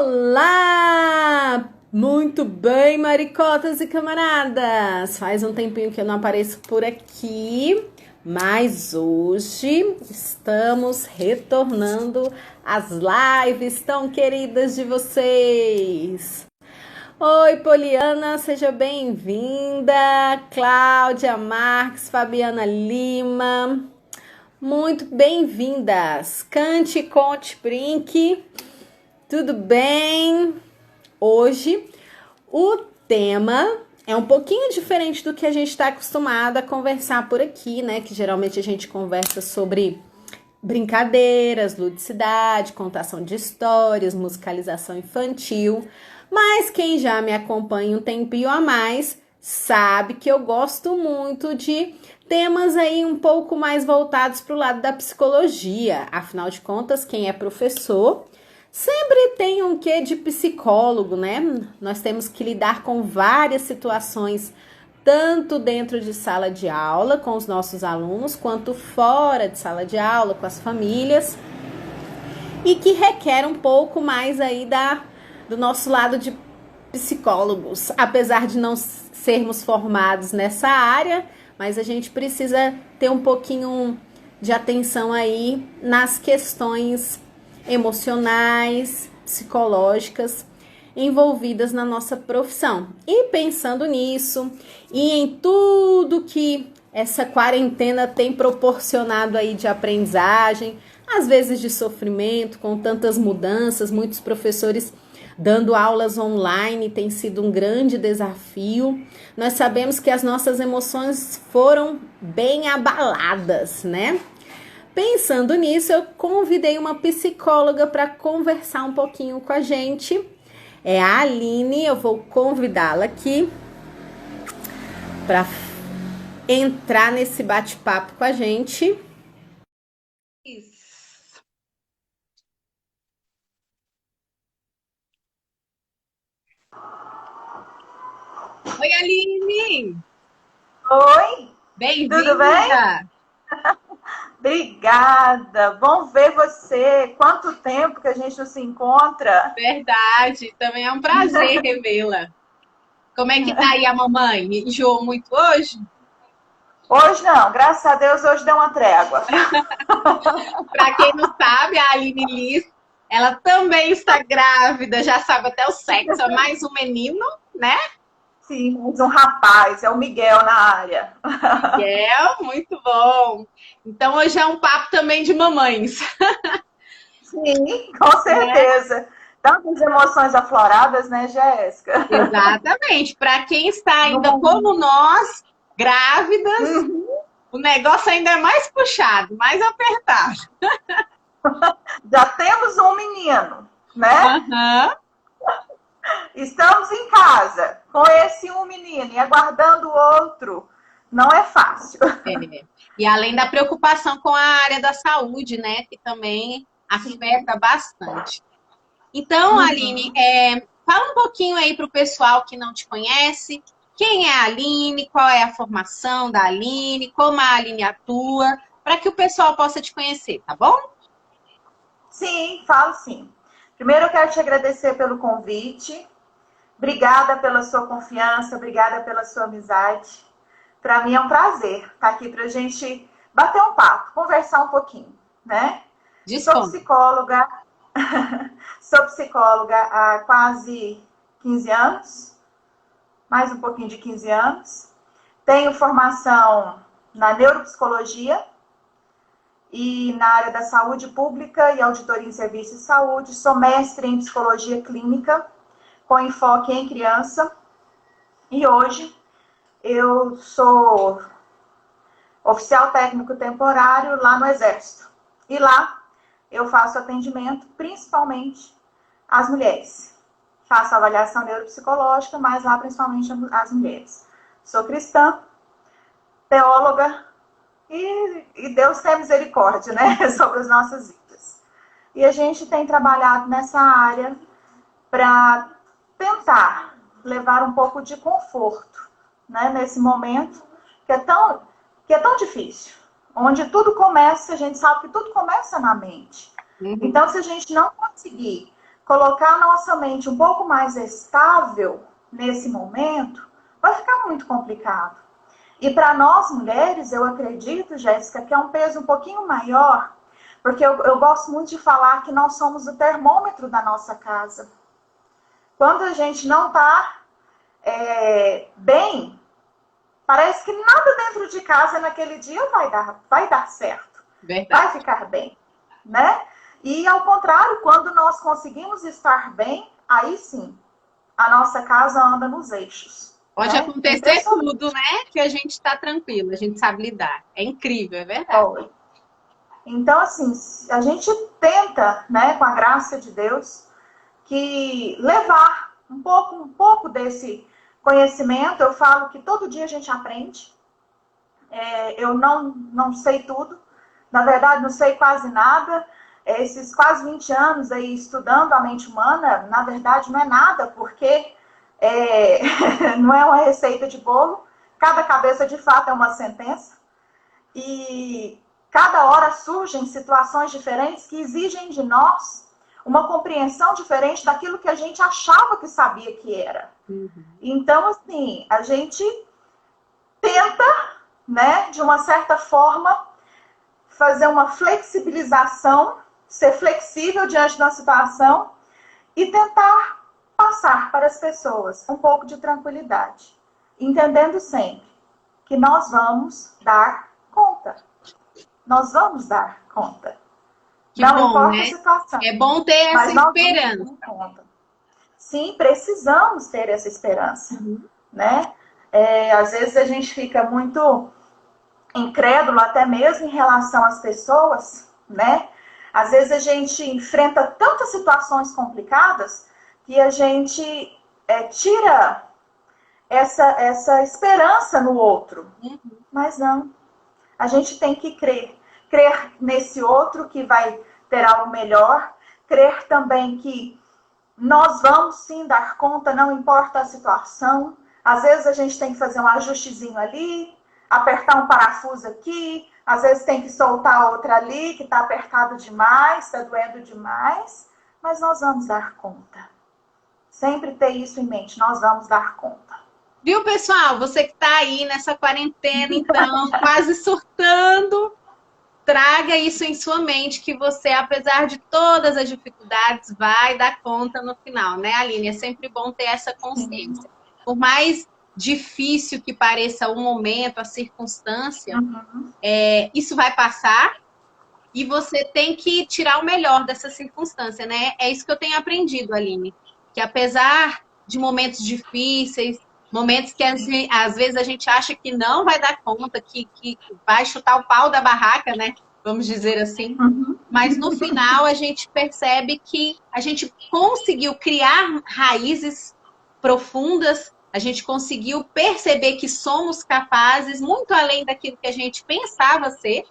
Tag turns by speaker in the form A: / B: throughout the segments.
A: Olá! Muito bem, maricotas e camaradas! Faz um tempinho que eu não apareço por aqui, mas hoje estamos retornando às lives tão queridas de vocês. Oi, Poliana, seja bem-vinda. Cláudia Marques, Fabiana Lima, muito bem-vindas. Cante, conte, brinque. Tudo bem? Hoje o tema é um pouquinho diferente do que a gente está acostumado a conversar por aqui, né? Que geralmente a gente conversa sobre brincadeiras, ludicidade, contação de histórias, musicalização infantil. Mas quem já me acompanha um tempinho a mais sabe que eu gosto muito de temas aí um pouco mais voltados para o lado da psicologia. Afinal de contas, quem é professor sempre tem um quê de psicólogo, né? Nós temos que lidar com várias situações, tanto dentro de sala de aula com os nossos alunos, quanto fora de sala de aula com as famílias, e que requer um pouco mais aí do nosso lado de psicólogos, apesar de não sermos formados nessa área, mas a gente precisa ter um pouquinho de atenção aí nas questões emocionais, psicológicas envolvidas na nossa profissão. E pensando nisso e em tudo que essa quarentena tem proporcionado aí de aprendizagem, às vezes de sofrimento, com tantas mudanças, muitos professores dando aulas online tem sido um grande desafio. Nós sabemos que as nossas emoções foram bem abaladas, né? Pensando nisso, eu convidei uma psicóloga para conversar um pouquinho com a gente. É a Aline, eu vou convidá-la aqui para entrar nesse bate-papo com a gente. Oi, Aline!
B: Oi, tudo bem?
A: Bem-vinda!
B: Obrigada, bom ver você. Quanto tempo que a gente não se encontra?
A: Verdade, também é um prazer revê-la. Como é que tá aí a mamãe? Enjoou muito hoje?
B: Hoje não, graças a Deus hoje deu uma trégua.
A: Para quem não sabe, a Aline Liz, ela também está grávida, já sabe até o sexo, é mais um menino, né?
B: Sim, mais um rapaz, é o Miguel na área.
A: Miguel, muito bom. Então hoje é um papo também de mamães,
B: Sim, com
A: né?
B: certeza. Tantas emoções afloradas, né, Jéssica?
A: Exatamente. Para quem está
B: No
A: ainda
B: momento.
A: como nós, grávidas,
B: Uhum.
A: o negócio ainda é mais puxado, mais apertado.
B: Já temos um menino, né?
A: Aham.
B: Estamos em casa com esse um menino e aguardando o outro. Não é fácil.
A: É. E além da preocupação com a área da saúde, né, que também afeta bastante. Então, Aline,
B: Uhum.
A: fala um pouquinho aí para o pessoal que não te conhece. Quem é a Aline? Qual é a formação da Aline? Como a Aline atua? Para que o pessoal possa te conhecer, tá bom?
B: Sim, falo sim. Primeiro eu quero te agradecer pelo convite. Obrigada pela sua confiança, obrigada pela sua amizade. Para mim é um prazer estar aqui para a gente bater um papo, conversar um pouquinho, né? Sou
A: Disponha.
B: psicóloga, sou psicóloga há quase 15 anos, mais um pouquinho de 15 anos. Tenho formação na neuropsicologia e na área da saúde pública e auditoria em serviços de saúde. Sou mestre em psicologia clínica, com enfoque em criança. E hoje eu sou oficial técnico temporário lá no Exército. E lá eu faço atendimento principalmente às mulheres. Faço avaliação neuropsicológica, mas lá principalmente às mulheres. Sou cristã, teóloga e Deus tem misericórdia, né, sobre as nossas vidas. E a gente tem trabalhado nessa área para tentar levar um pouco de conforto, né, nesse momento que é tão difícil, onde tudo começa, a gente sabe que tudo começa na mente.
A: Uhum.
B: Então, se a gente não conseguir colocar a nossa mente um pouco mais estável nesse momento, vai ficar muito complicado. E para nós mulheres, eu acredito, Jéssica, que é um peso um pouquinho maior, porque eu gosto muito de falar que nós somos o termômetro da nossa casa. Quando a gente não está bem, parece que nada dentro de casa naquele dia vai dar certo.
A: Verdade.
B: Vai ficar bem, né? E ao contrário, quando nós conseguimos estar bem, aí sim, a nossa casa anda nos eixos.
A: Pode
B: né?
A: acontecer tudo, né? Que a gente está tranquilo, a gente sabe lidar. É incrível, é verdade.
B: Oi. Então, assim, a gente tenta, né, com a graça de Deus, que levar um pouco desse conhecimento. Eu falo que todo dia a gente aprende. Eu não sei tudo. Na verdade, não sei quase nada. Esses quase 20 anos aí estudando a mente humana, na verdade, não é nada, porque não é uma receita de bolo. Cada cabeça, de fato, é uma sentença. E cada hora surgem situações diferentes que exigem de nós uma compreensão diferente daquilo que a gente achava que sabia que era.
A: Uhum.
B: Então, assim, a gente tenta, né, de uma certa forma, fazer uma flexibilização, ser flexível diante da situação e tentar passar para as pessoas um pouco de tranquilidade, entendendo sempre que nós vamos dar conta. Nós vamos dar conta.
A: Que
B: não
A: bom,
B: importa
A: né?
B: a situação.
A: É bom ter essa
B: mas nós
A: esperança.
B: vamos dar conta. Sim, precisamos ter essa esperança.
A: Uhum.
B: Né? Às vezes a gente fica muito incrédulo até mesmo em relação às pessoas, né? Às vezes a gente enfrenta tantas situações complicadas que a gente tira essa esperança no outro.
A: Uhum.
B: Mas não. A gente tem que crer. Crer nesse outro que vai ter algo melhor. Crer também que nós vamos sim dar conta, não importa a situação. Às vezes a gente tem que fazer um ajustezinho ali, apertar um parafuso aqui, às vezes tem que soltar outra ali, que está apertado demais, está doendo demais, mas nós vamos dar conta. Sempre ter isso em mente, nós vamos dar conta.
A: Viu, pessoal? Você que está aí nessa quarentena, então, quase surtando, traga isso em sua mente, que você, apesar de todas as dificuldades, vai dar conta no final, né, Aline? É sempre bom ter essa consciência. Por mais difícil que pareça o momento, a circunstância, isso vai passar e você tem que tirar o melhor dessa circunstância, né? É isso que eu tenho aprendido, Aline. Que apesar de momentos difíceis, momentos que às vezes a gente acha que não vai dar conta, que vai chutar o pau da barraca, né? Vamos dizer assim. Mas no final a gente percebe que a gente conseguiu criar raízes profundas, a gente conseguiu perceber que somos capazes, muito além daquilo que a gente pensava ser,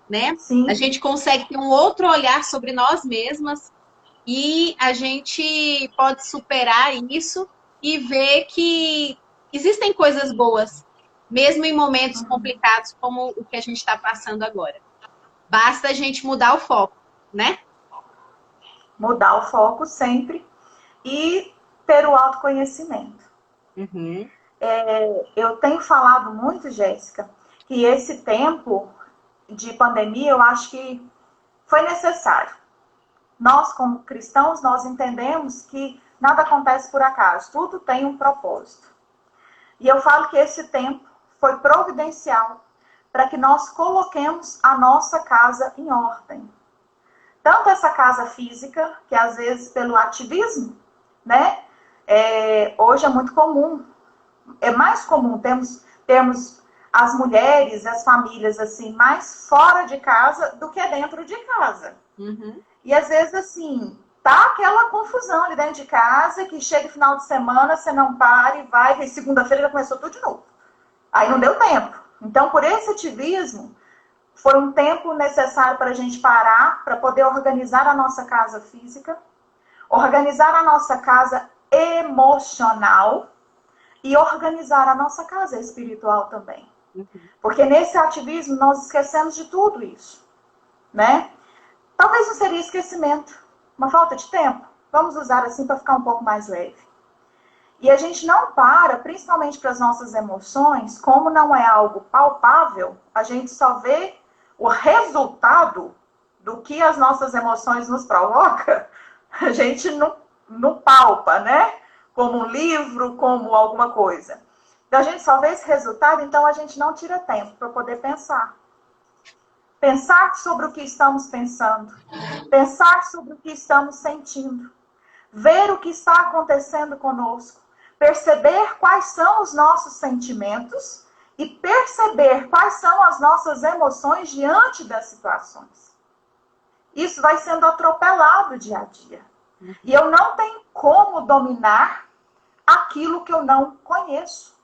A: né?
B: Sim.
A: A gente consegue ter um outro olhar sobre nós mesmas e a gente pode superar isso e ver que existem coisas boas, mesmo em momentos complicados como o que a gente está passando agora. Basta a gente mudar o foco, né?
B: Mudar o foco sempre e ter o autoconhecimento.
A: Uhum.
B: Eu tenho falado muito, Jéssica, que esse tempo de pandemia eu acho que foi necessário. Nós, como cristãos, nós entendemos que nada acontece por acaso, tudo tem um propósito. E eu falo que esse tempo foi providencial para que nós coloquemos a nossa casa em ordem. Tanto essa casa física, que às vezes pelo ativismo, né? Hoje é muito comum, é mais comum termos as mulheres, as famílias assim, mais fora de casa do que dentro de casa.
A: Uhum.
B: E às vezes assim, tá aquela confusão ali dentro de casa, que chega final de semana, você não para e vai, e segunda-feira já começou tudo de novo. Aí não deu tempo. Então, por esse ativismo, foi um tempo necessário para a gente parar, para poder organizar a nossa casa física, organizar a nossa casa emocional e organizar a nossa casa espiritual também. Porque nesse ativismo nós esquecemos de tudo isso, né? Talvez não seria esquecimento, uma falta de tempo, Vamos usar assim para ficar um pouco mais leve. E a gente não para, principalmente para as nossas emoções, como não é algo palpável, a gente só vê o resultado do que as nossas emoções nos provocam, a gente não palpa, né? Como um livro, como alguma coisa. Então, a gente só vê esse resultado, então a gente não tira tempo para poder pensar. Pensar sobre o que estamos pensando. Pensar sobre o que estamos sentindo. Ver o que está acontecendo conosco. Perceber quais são os nossos sentimentos e perceber quais são as nossas emoções diante das situações. Isso vai sendo atropelado dia a dia. E eu não tenho como dominar aquilo que eu não conheço.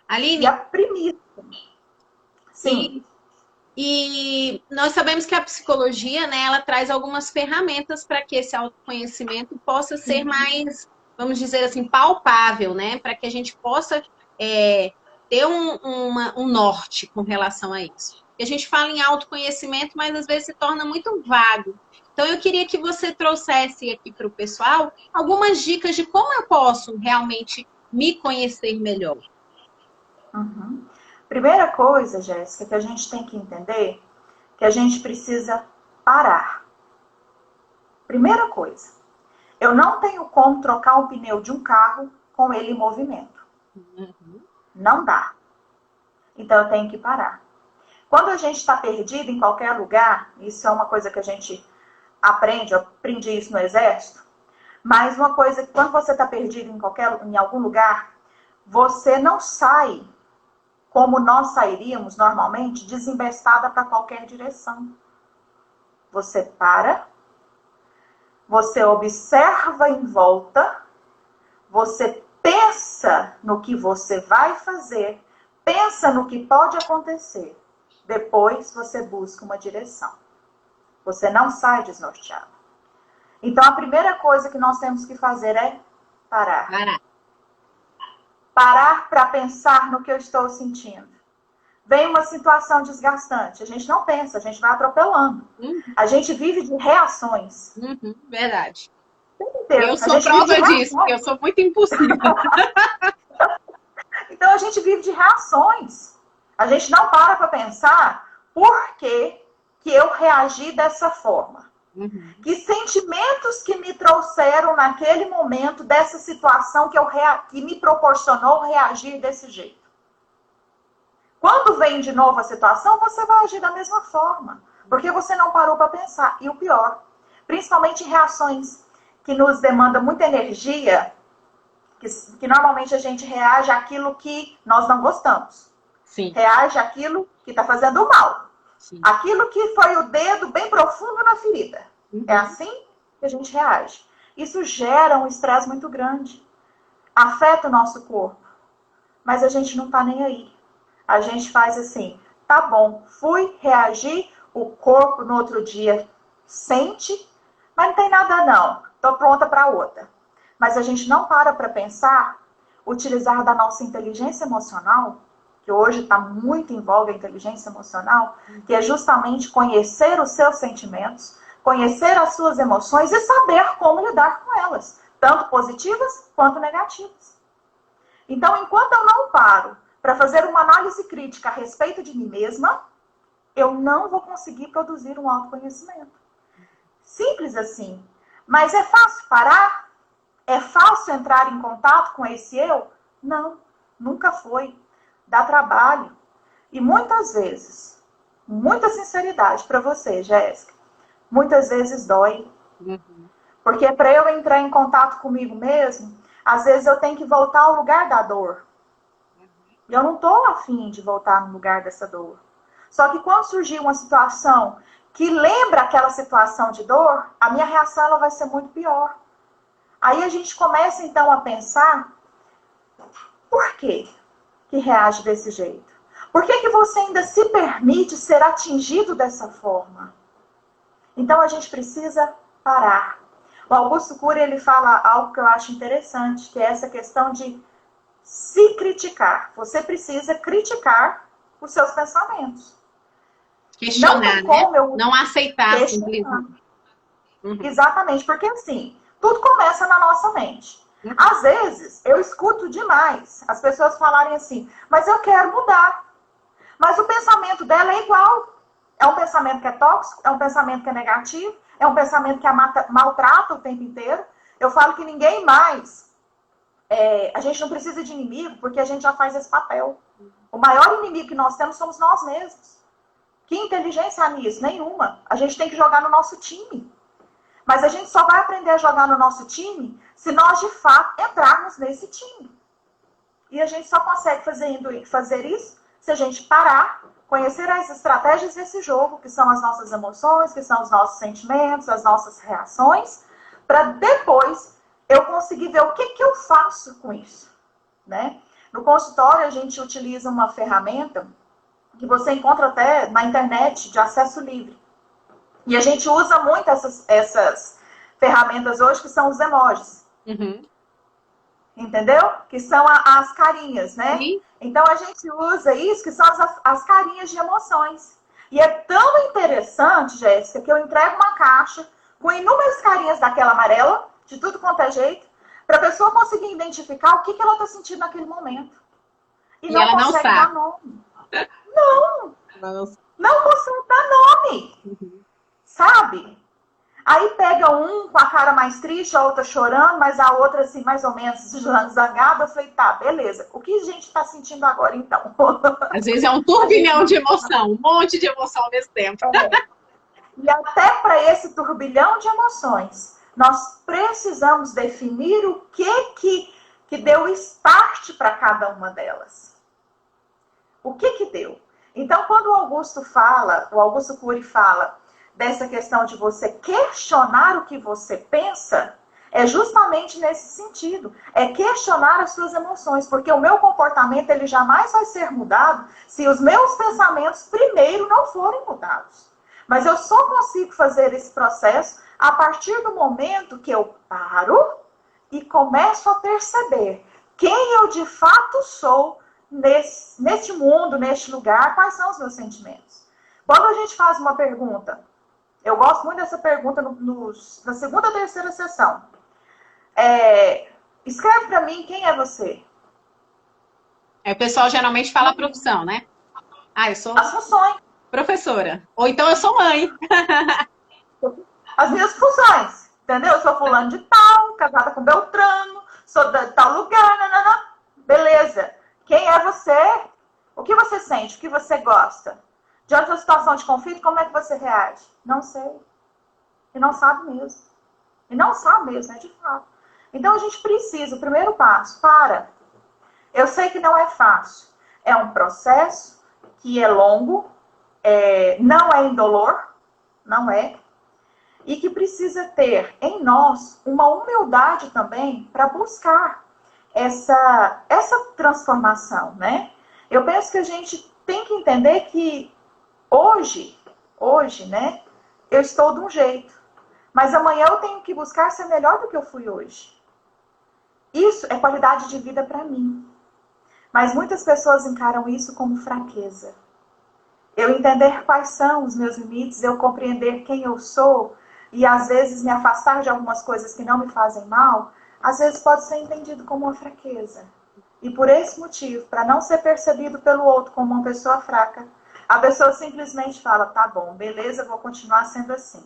A: Aline,
B: E a premissa. Sim.
A: E nós sabemos que a psicologia, né, ela traz algumas ferramentas para que esse autoconhecimento possa ser mais, vamos dizer assim, palpável, né? Para que a gente possa ter um norte com relação a isso. E a gente fala em autoconhecimento, mas às vezes se torna muito vago. Então eu queria que você trouxesse aqui para o pessoal algumas dicas de como eu posso realmente me conhecer melhor.
B: Uhum. Primeira coisa, Jéssica, que a gente tem que entender, que a gente precisa parar. Primeira coisa, eu não tenho como trocar o pneu de um carro com ele em movimento. Não dá. Então eu tenho que parar. Quando a gente está perdido em qualquer lugar, isso é uma coisa que a gente aprende, eu aprendi isso no exército, mas uma coisa que quando você está perdido em algum lugar, você não sai como nós sairíamos normalmente, desembestada para qualquer direção. Você para, você observa em volta, você pensa no que você vai fazer, pensa no que pode acontecer. Depois você busca uma direção. Você não sai desnorteado. Então a primeira coisa que nós temos que fazer é parar. Parar para pensar no que eu estou sentindo. Vem uma situação desgastante. A gente não pensa, a gente vai atropelando. A gente vive de reações.
A: Verdade.
B: Eu
A: sou prova disso, porque eu sou muito impulsiva.
B: Então a gente vive de reações. A gente não para pensar por que eu reagi dessa forma. Que sentimentos que me trouxeram naquele momento dessa situação que me proporcionou reagir desse jeito. Quando vem de novo a situação, você vai agir da mesma forma. Porque você não parou para pensar. E o pior, principalmente em reações que nos demandam muita energia, que normalmente a gente reage àquilo que nós não gostamos.
A: Sim.
B: Reage àquilo que está fazendo mal. Sim. Aquilo que foi o dedo bem profundo na ferida. É assim que a gente reage. Isso gera um estresse muito grande. Afeta o nosso corpo. Mas a gente não está nem aí. A gente faz assim, tá bom, fui reagir, o corpo no outro dia sente, mas não tem nada não, tô pronta para outra. Mas a gente não para pensar, utilizar da nossa inteligência emocional, que hoje está muito em voga a inteligência emocional, que é justamente conhecer os seus sentimentos, conhecer as suas emoções e saber como lidar com elas, tanto positivas quanto negativas. Então, enquanto eu não paro para fazer uma análise crítica a respeito de mim mesma, eu não vou conseguir produzir um autoconhecimento. Simples assim. Mas é fácil parar? É fácil entrar em contato com esse eu? Não, nunca foi. Dá trabalho. E muitas vezes, muita sinceridade para você, Jéssica, muitas vezes dói. Porque para eu entrar em contato comigo mesmo, às vezes eu tenho que voltar ao lugar da dor. E eu não estou afim de voltar no lugar dessa dor. Só que quando surgir uma situação que lembra aquela situação de dor, a minha reação ela vai ser muito pior. Aí a gente começa então a pensar, por quê que reage desse jeito? Por que você ainda se permite ser atingido dessa forma? Então a gente precisa parar. O Augusto Cury ele fala algo que eu acho interessante, que é essa questão de se criticar. Você precisa criticar os seus pensamentos.
A: Questionar, né? Não aceitar simplesmente. Uhum.
B: Exatamente, porque assim, tudo começa na nossa mente. Às vezes, eu escuto demais as pessoas falarem assim, mas eu quero mudar. Mas o pensamento dela é igual. É um pensamento que é tóxico, é um pensamento que é negativo, é um pensamento que a maltrata o tempo inteiro. Eu falo que ninguém mais. A gente não precisa de inimigo, porque a gente já faz esse papel. O maior inimigo que nós temos somos nós mesmos. Que inteligência há nisso? Nenhuma. A gente tem que jogar no nosso time. Mas a gente só vai aprender a jogar no nosso time se nós, de fato, entrarmos nesse time. E a gente só consegue fazer isso se a gente parar, conhecer as estratégias desse jogo, que são as nossas emoções, que são os nossos sentimentos, as nossas reações, para depois eu conseguir ver o que eu faço com isso. Né? No consultório, a gente utiliza uma ferramenta que você encontra até na internet, de acesso livre. E a gente usa muito essas ferramentas hoje, que são os emojis.
A: Uhum.
B: Entendeu? Que são as carinhas, né?
A: Sim.
B: Então a gente usa isso, que são as carinhas de emoções. E é tão interessante, Jéssica, que eu entrego uma caixa com inúmeras carinhas daquela amarela, de tudo quanto é jeito, para a pessoa conseguir identificar o que ela está sentindo naquele momento. E não
A: ela não
B: consegue
A: sabe.
B: dar nome. Não!
A: Ela não sabe.
B: Não consegue dar nome.
A: Uhum.
B: Sabe? Aí pega um com a cara mais triste, a outra chorando, mas a outra, assim, mais ou menos zangada. Eu falei, tá, beleza. O que a gente tá sentindo agora, então?
A: Às vezes é um turbilhão de emoção, um monte de emoção ao mesmo tempo.
B: E até para esse turbilhão de emoções, nós precisamos definir o que deu start para cada uma delas. O que deu? Então, quando o Augusto Cury fala dessa questão de você questionar o que você pensa, é justamente nesse sentido. É questionar as suas emoções, porque o meu comportamento ele jamais vai ser mudado se os meus pensamentos primeiro não forem mudados. Mas eu só consigo fazer esse processo a partir do momento que eu paro e começo a perceber quem eu de fato sou neste mundo, neste lugar, quais são os meus sentimentos. Quando a gente faz uma pergunta, eu gosto muito dessa pergunta na segunda ou terceira sessão. Escreve para mim quem é você.
A: Aí o pessoal geralmente fala a profissão, né? Ah, eu sou
B: As funções.
A: professora. Ou então eu sou mãe.
B: As minhas funções. Entendeu? Eu sou fulano de tal, casada com Beltrano, sou de tal lugar, nanana. Beleza. Quem é você? O que você sente? O que você gosta? Diante de uma situação de conflito, como é que você reage? Não sei. E não sabe mesmo. E não sabe mesmo, é de fato. Então a gente precisa, o primeiro passo, para. Eu sei que não é fácil. É um processo que é longo, não é indolor, não é. E que precisa ter em nós uma humildade também para buscar essa transformação, né? Eu penso que a gente tem que entender que hoje, né, eu estou de um jeito, mas amanhã eu tenho que buscar ser melhor do que eu fui hoje. Isso é qualidade de vida para mim. Mas muitas pessoas encaram isso como fraqueza. Eu entender quais são os meus limites, eu compreender quem eu sou e às vezes me afastar de algumas coisas que não me fazem mal, às vezes pode ser entendido como uma fraqueza. E por esse motivo, para não ser percebido pelo outro como uma pessoa fraca, a pessoa simplesmente fala, tá bom, beleza, vou continuar sendo assim.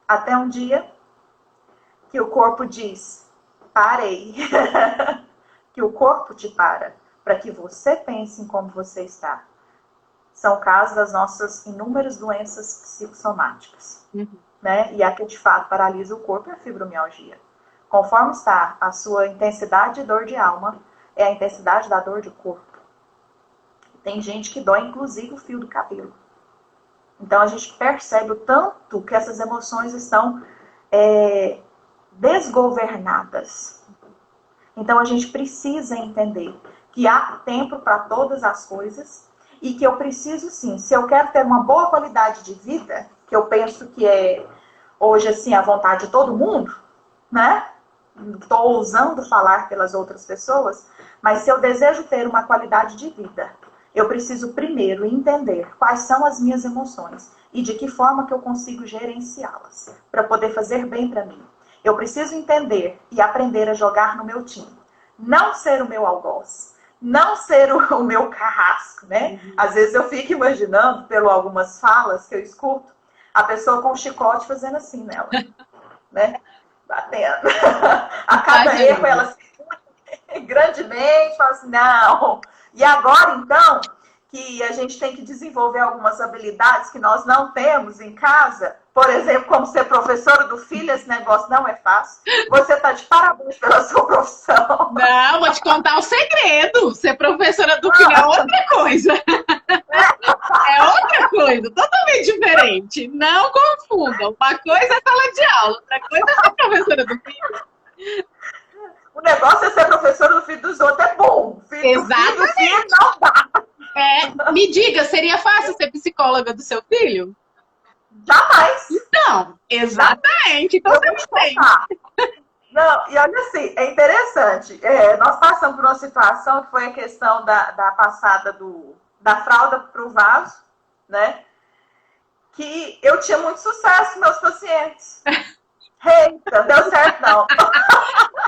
B: Até um dia que o corpo diz, parei. Que o corpo te para que você pense em como você está. São casos das nossas inúmeras doenças psicossomáticas. Né? E a que de fato paralisa o corpo é a fibromialgia. Conforme está a sua intensidade de dor de alma, é a intensidade da dor de corpo. Tem gente que dói inclusive o fio do cabelo. Então a gente percebe o tanto que essas emoções estão desgovernadas. Então a gente precisa entender que há tempo para todas as coisas e que eu preciso sim, se eu quero ter uma boa qualidade de vida, que eu penso que é hoje assim a vontade de todo mundo, né? Estou ousando falar pelas outras pessoas, mas se eu desejo ter uma qualidade de vida Eu preciso primeiro entender quais são as minhas emoções e de que forma que eu consigo gerenciá-las para poder fazer bem para mim. Eu preciso entender e aprender a jogar no meu time. Não ser o meu algoz, não ser o meu carrasco, né? Às vezes eu fico imaginando, pelo algumas falas que eu escuto, a pessoa com o chicote fazendo assim nela, né? Batendo. A cada erro ela se grandemente, fala assim, não. E agora, então, que a gente tem que desenvolver algumas habilidades que nós não temos em casa, por exemplo, como ser professora do filho, esse negócio não é fácil. Você está de parabéns pela sua profissão.
C: Não, vou te contar um segredo. Ser professora do filho é outra coisa. É outra coisa, totalmente diferente. Não confundam. Uma coisa é sala de aula, outra coisa é ser professora do filho.
B: O negócio é ser professora do filho dos outros, é bom.
C: Exatamente.
B: Do filho não dá.
C: Me diga, seria fácil ser psicóloga do seu filho?
B: Jamais.
C: Não, exatamente. Então você tem.
B: Não, e olha assim, é interessante. Nós passamos por uma situação que foi a questão da passada da fralda para o vaso, né? Que eu tinha muito sucesso com meus pacientes. Eita, deu certo não.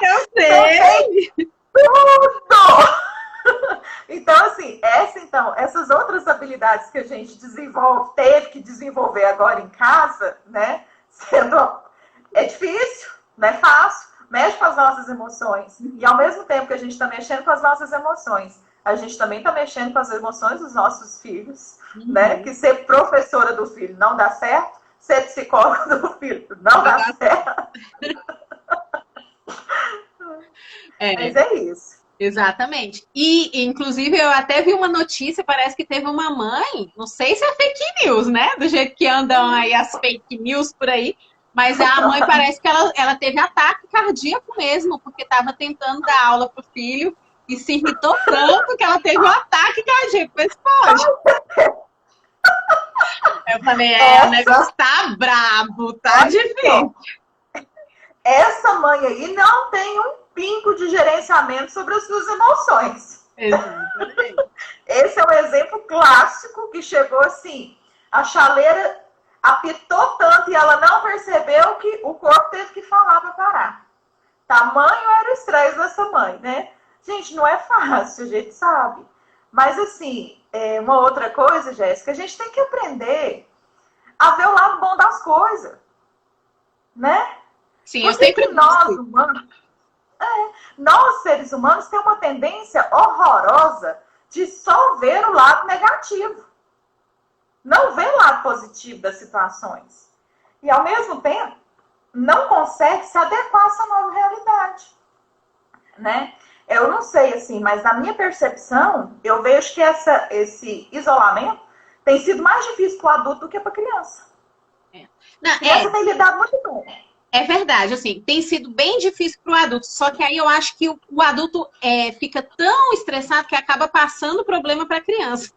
C: Eu sei.
B: Tudo! Então, assim, essas outras habilidades que a gente teve que desenvolver agora em casa, né? É difícil, não é fácil, mexe com as nossas emoções. E ao mesmo tempo que a gente está mexendo com as nossas emoções, a gente também está mexendo com as emoções dos nossos filhos, né? Que ser professora do filho não dá certo, ser psicóloga do filho não dá certo. Mas é isso.
C: Exatamente. E, inclusive, eu até vi uma notícia, parece que teve uma mãe, não sei se é fake news, né? Do jeito que andam aí as fake news por aí, mas a mãe parece que ela teve ataque cardíaco mesmo, porque estava tentando dar aula pro filho e se irritou tanto que ela teve um ataque cardíaco. Mas pode. Eu falei, o negócio tá brabo, tá difícil.
B: Essa mãe aí não tem um pingo de gerenciamento sobre as suas emoções.
C: Exatamente.
B: Esse é um exemplo clássico que chegou assim, a chaleira apitou tanto e ela não percebeu que o corpo teve que falar para parar. Tamanho era o estresse dessa mãe, né? Gente, não é fácil, a gente sabe. Mas assim, uma outra coisa, Jéssica, a gente tem que aprender a ver o lado bom das coisas, né?
C: Sim, eu sempre
B: nós, seres humanos, temos uma tendência horrorosa de só ver o lado negativo. Não ver o lado positivo das situações. E, ao mesmo tempo, não consegue se adequar a essa nova realidade. Né? Eu não sei, assim, mas na minha percepção, eu vejo que esse isolamento tem sido mais difícil para o adulto do que para a criança. A criança tem lidado muito bem.
C: É verdade, assim, tem sido bem difícil para o adulto, só que aí eu acho que o adulto fica tão estressado que acaba passando o problema para a criança.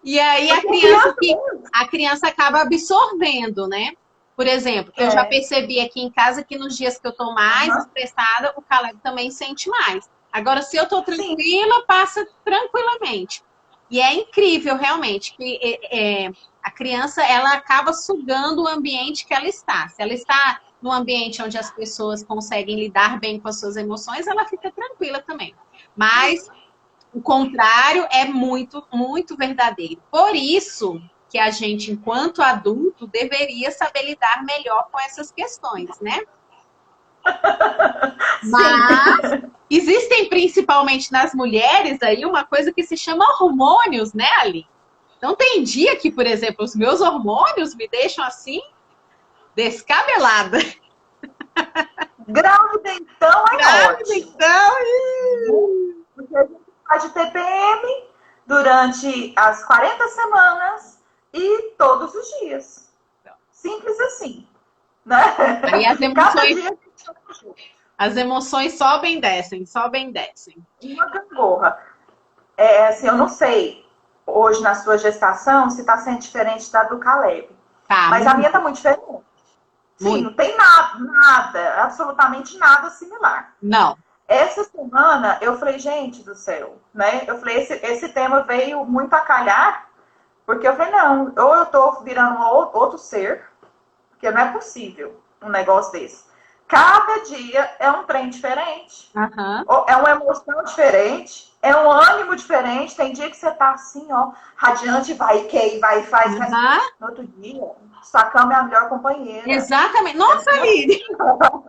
C: E aí a criança acaba absorvendo, né? Por exemplo, eu já percebi aqui em casa que nos dias que eu tô mais estressada, o Caleb também sente mais. Agora, se eu tô tranquila, passa tranquilamente. E é incrível, realmente, que a criança, ela acaba sugando o ambiente que ela está. Se ela está num ambiente onde as pessoas conseguem lidar bem com as suas emoções, ela fica tranquila também. Mas o contrário é muito, muito verdadeiro. Por isso que a gente, enquanto adulto, deveria saber lidar melhor com essas questões, né? Mas existem, principalmente nas mulheres, aí uma coisa que se chama hormônios, né, Ali? Então tem dia que, por exemplo, os meus hormônios me deixam assim, descabelada.
B: Grávida, então,
C: Grávida, então.
B: Porque a gente faz de TPM durante as 40 semanas e todos os dias. Simples assim. Né?
C: Aí as emoções sobem e descem, sobem e descem.
B: Uma gangorra. Assim, eu não sei hoje na sua gestação se está sendo diferente da do Caleb.
C: Tá,
B: mas a minha está muito diferente. Sim, não tem nada, absolutamente nada similar.
C: Não.
B: Essa semana eu falei, gente do céu, né? Eu falei, esse tema veio muito a calhar, porque eu falei, não, ou eu tô virando outro ser, porque não é possível um negócio desse. Cada dia é um trem diferente.
C: Aham.
B: É uma emoção diferente, é um ânimo diferente. Tem dia que você tá assim, ó, radiante, vai, que vai, faz.
C: Aham.
B: No outro dia, sua cama é a melhor companheira.
C: Exatamente. Nossa, Aline!
B: Entendeu?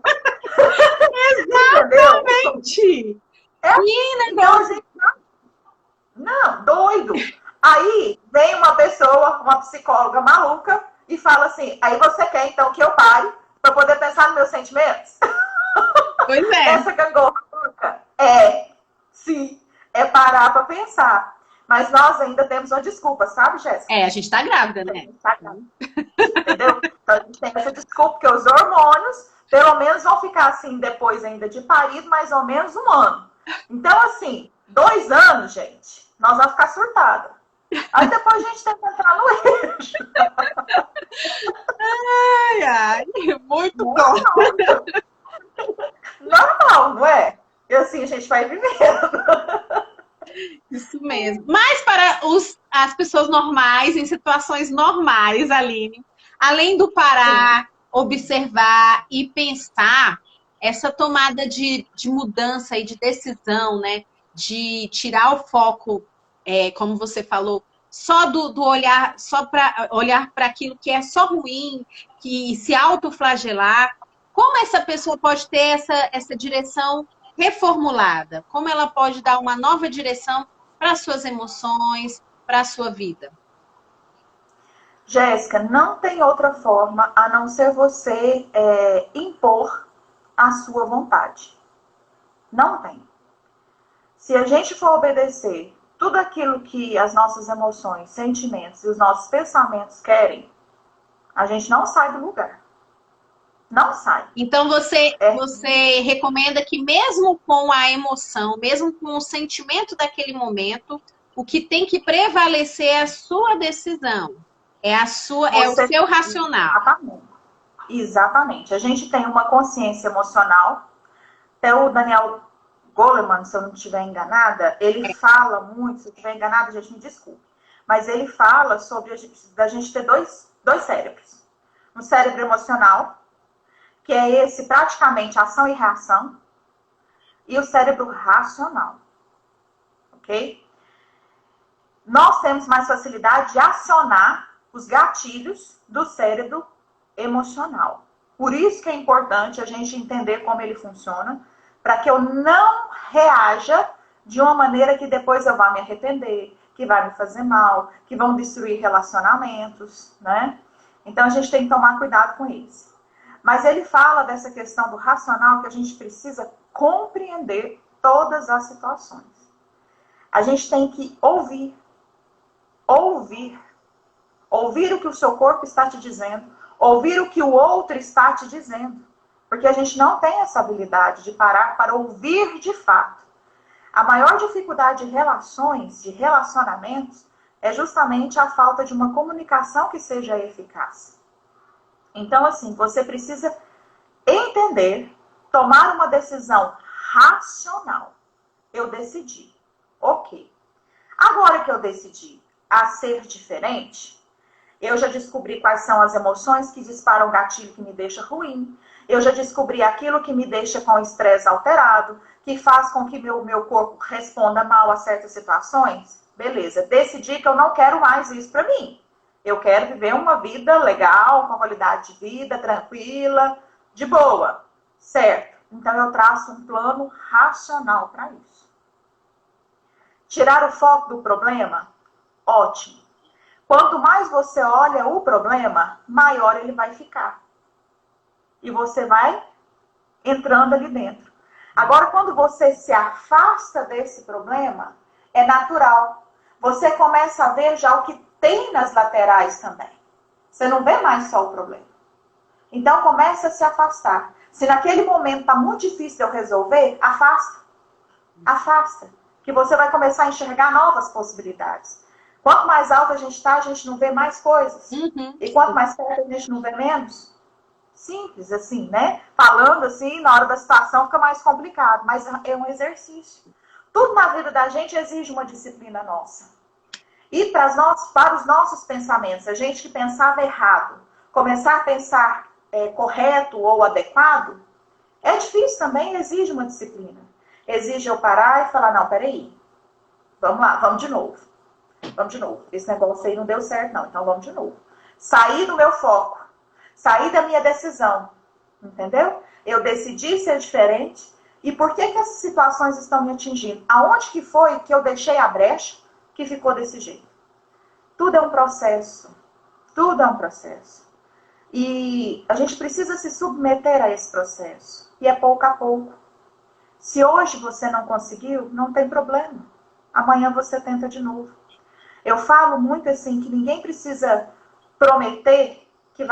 C: Exatamente!
B: É,
C: Que
B: então,
C: negócio!
B: gente, não, doido. Aí vem uma pessoa, uma psicóloga maluca, e fala assim: aí você quer então que eu pare para poder pensar nos meus sentimentos?
C: Pois é.
B: Essa gangorra maluca sim, é parar para pensar. Mas nós ainda temos uma desculpa, sabe, Jéssica?
C: É, a gente tá grávida, né?
B: Entendeu? Então a gente tem essa desculpa, porque os hormônios, pelo menos, vão ficar assim depois ainda de parido, mais ou menos 1 ano. Então, assim, 2 anos, gente, nós vamos ficar surtada. Aí depois a gente tem que entrar no eixo.
C: Ai, ai, muito bom.
B: Normal, não é? E assim a gente vai vivendo.
C: Isso mesmo. Mas para as pessoas normais, em situações normais, Aline, além do parar, observar e pensar, essa tomada de mudança e de decisão, né? De tirar o foco, como você falou, só do olhar, só para olhar para aquilo que é só ruim, que se autoflagelar. Como essa pessoa pode ter essa direção reformulada? Como ela pode dar uma nova direção para as suas emoções, para a sua vida?
B: Jéssica, não tem outra forma a não ser você impor a sua vontade. Não tem. Se a gente for obedecer tudo aquilo que as nossas emoções, sentimentos e os nossos pensamentos querem, a gente não sai do lugar. Não sai.
C: Então você recomenda que mesmo com a emoção, mesmo com o sentimento daquele momento, o que tem que prevalecer é a sua decisão, é o seu racional.
B: Exatamente. A gente tem uma consciência emocional. Até o Daniel Goleman, se eu não estiver enganada, ele fala muito, se eu estiver enganada, gente, me desculpe. Mas ele fala sobre a gente ter dois cérebros. Um cérebro emocional, que é esse praticamente ação e reação, e o cérebro racional. Ok? Nós temos mais facilidade de acionar os gatilhos do cérebro emocional. Por isso que é importante a gente entender como ele funciona, para que eu não reaja de uma maneira que depois eu vá me arrepender, que vai me fazer mal, que vão destruir relacionamentos, né? Então a gente tem que tomar cuidado com isso. Mas ele fala dessa questão do racional, que a gente precisa compreender todas as situações. A gente tem que ouvir o que o seu corpo está te dizendo, ouvir o que o outro está te dizendo. Porque a gente não tem essa habilidade de parar para ouvir de fato. A maior dificuldade de relações, de relacionamentos, é justamente a falta de uma comunicação que seja eficaz. Então, assim, você precisa entender, tomar uma decisão racional. Eu decidi. Ok. Agora que eu decidi a ser diferente, eu já descobri quais são as emoções que disparam o gatilho que me deixa ruim. Eu já descobri aquilo que me deixa com estresse alterado, que faz com que meu corpo responda mal a certas situações. Beleza, decidi que eu não quero mais isso para mim. Eu quero viver uma vida legal, com qualidade de vida, tranquila, de boa. Certo. Então eu traço um plano racional para isso. Tirar o foco do problema? Ótimo. Quanto mais você olha o problema, maior ele vai ficar. E você vai entrando ali dentro. Agora, quando você se afasta desse problema, é natural. Você começa a ver já o que tem nas laterais também. Você não vê mais só o problema. Então, começa a se afastar. Se naquele momento está muito difícil de eu resolver, afasta. Afasta. Que você vai começar a enxergar novas possibilidades. Quanto mais alto a gente está, a gente não vê mais coisas.
C: Uhum.
B: E quanto mais perto a gente não vê menos. simples, assim, né? Falando assim, na hora da situação fica mais complicado, mas é um exercício. Tudo na vida da gente exige uma disciplina nossa. E para os nossos pensamentos, a gente que pensava errado, começar a pensar correto ou adequado, é difícil também, exige uma disciplina. Exige eu parar e falar, não, peraí, vamos lá, vamos de novo. Vamos de novo. Esse negócio aí não deu certo, não, então vamos de novo. Sair do meu foco, sair da minha decisão, entendeu? Eu decidi ser diferente. E por que essas situações estão me atingindo? Aonde que foi que eu deixei a brecha que ficou desse jeito? Tudo é um processo. Tudo é um processo. E a gente precisa se submeter a esse processo. E é pouco a pouco. Se hoje você não conseguiu, não tem problema. Amanhã você tenta de novo. Eu falo muito assim, que ninguém precisa prometer que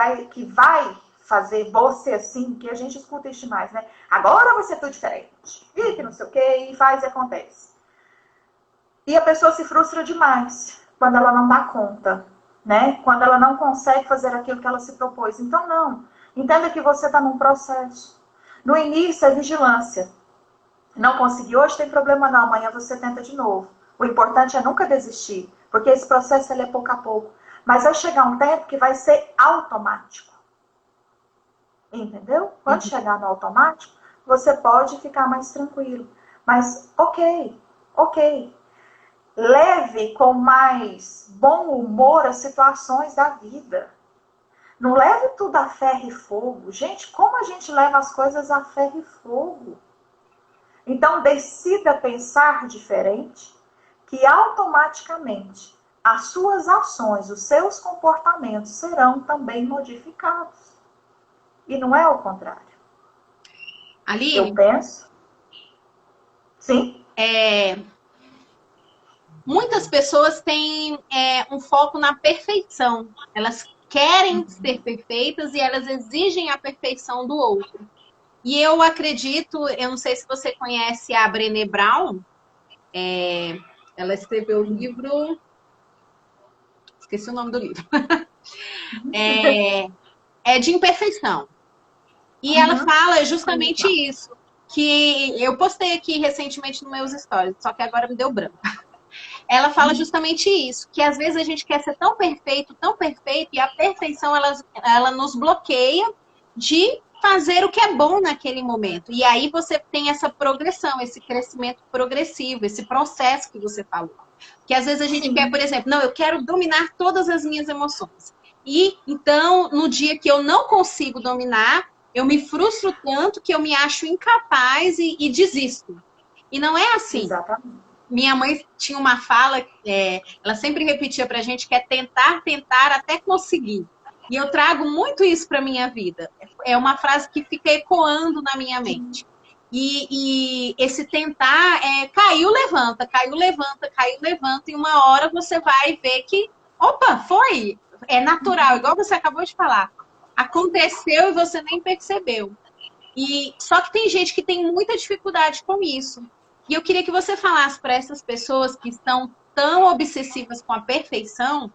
B: vai fazer você assim, que a gente escuta isso demais, né? Agora vai ser tudo diferente. E que não sei o quê, e faz e acontece. E a pessoa se frustra demais quando ela não dá conta, né? Quando ela não consegue fazer aquilo que ela se propôs. Então, não. Entenda que você está num processo. No início, é vigilância. Não conseguiu hoje, tem problema não. Amanhã você tenta de novo. O importante é nunca desistir, porque esse processo ele é pouco a pouco. Mas vai chegar um tempo que vai ser automático. Entendeu? Quando chegar no automático, você pode ficar mais tranquilo. Mas, ok. Leve com mais bom humor as situações da vida. Não leve tudo a ferro e fogo. Gente, como a gente leva as coisas a ferro e fogo? Então, decida pensar diferente, que automaticamente as suas ações, os seus comportamentos serão também modificados. E não é o contrário.
C: Aline,
B: eu penso. Sim.
C: Muitas pessoas têm um foco na perfeição. Elas querem ser perfeitas e elas exigem a perfeição do outro. E eu acredito, eu não sei se você conhece a Brené Brown, ela escreveu o livro... Esqueci o nome do livro. É de imperfeição. E ela fala justamente isso, que eu postei aqui recentemente nos meus stories, só que agora me deu branco. Ela fala justamente isso, que às vezes a gente quer ser tão perfeito, e a perfeição ela nos bloqueia de fazer o que é bom naquele momento. E aí você tem essa progressão, esse crescimento progressivo, esse processo que você falou. Que às vezes a gente quer, por exemplo, não, eu quero dominar todas as minhas emoções. E então, no dia que eu não consigo dominar, eu me frustro tanto que eu me acho incapaz e desisto. E não é assim.
B: Exatamente.
C: Minha mãe tinha uma fala, ela sempre repetia pra gente que é tentar até conseguir. E eu trago muito isso pra minha vida. É uma frase que fica ecoando na minha mente. E esse tentar caiu, levanta, e uma hora você vai ver que, opa, foi, é natural, igual você acabou de falar. Aconteceu e você nem percebeu. E só que tem gente que tem muita dificuldade com isso. E eu queria que você falasse para essas pessoas que estão tão obsessivas com a perfeição,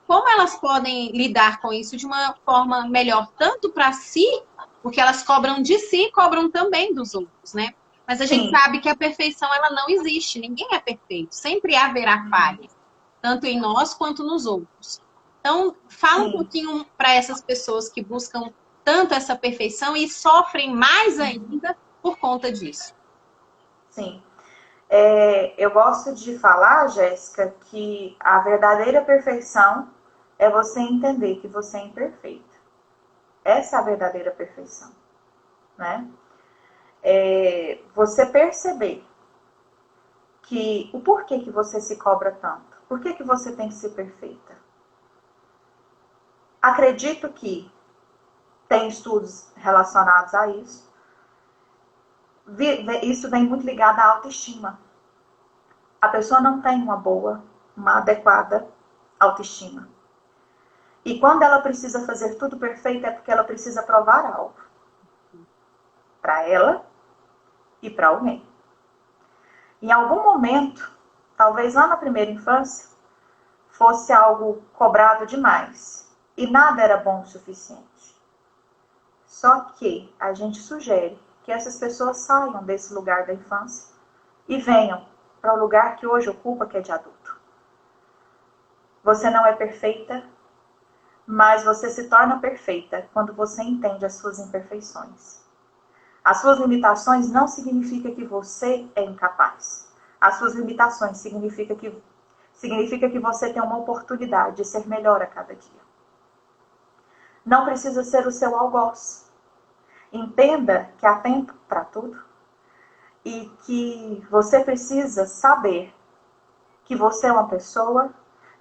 C: como elas podem lidar com isso de uma forma melhor, tanto para si, porque elas cobram de si e cobram também dos outros, né? Mas a gente sabe que a perfeição ela não existe, ninguém é perfeito, sempre haverá falhas, tanto em nós quanto nos outros. Então, fala um pouquinho para essas pessoas que buscam tanto essa perfeição e sofrem mais ainda por conta disso.
B: Sim. Eu gosto de falar, Jéssica, que a verdadeira perfeição é você entender que você é imperfeito. Essa é a verdadeira perfeição, né? Você perceber que o porquê que você se cobra tanto. Por que você tem que ser perfeita? Acredito que tem estudos relacionados a isso. Isso vem muito ligado à autoestima. A pessoa não tem uma adequada autoestima. E quando ela precisa fazer tudo perfeito, é porque ela precisa provar algo. Para ela e para alguém. Em algum momento, talvez lá na primeira infância, fosse algo cobrado demais. E nada era bom o suficiente. Só que a gente sugere que essas pessoas saiam desse lugar da infância e venham para o lugar que hoje ocupa, que é de adulto. Você não é perfeita, mas você se torna perfeita quando você entende as suas imperfeições. As suas limitações não significa que você é incapaz. As suas limitações significa que você tem uma oportunidade de ser melhor a cada dia. Não precisa ser o seu algoz. Entenda que há tempo para tudo e que você precisa saber que você é uma pessoa,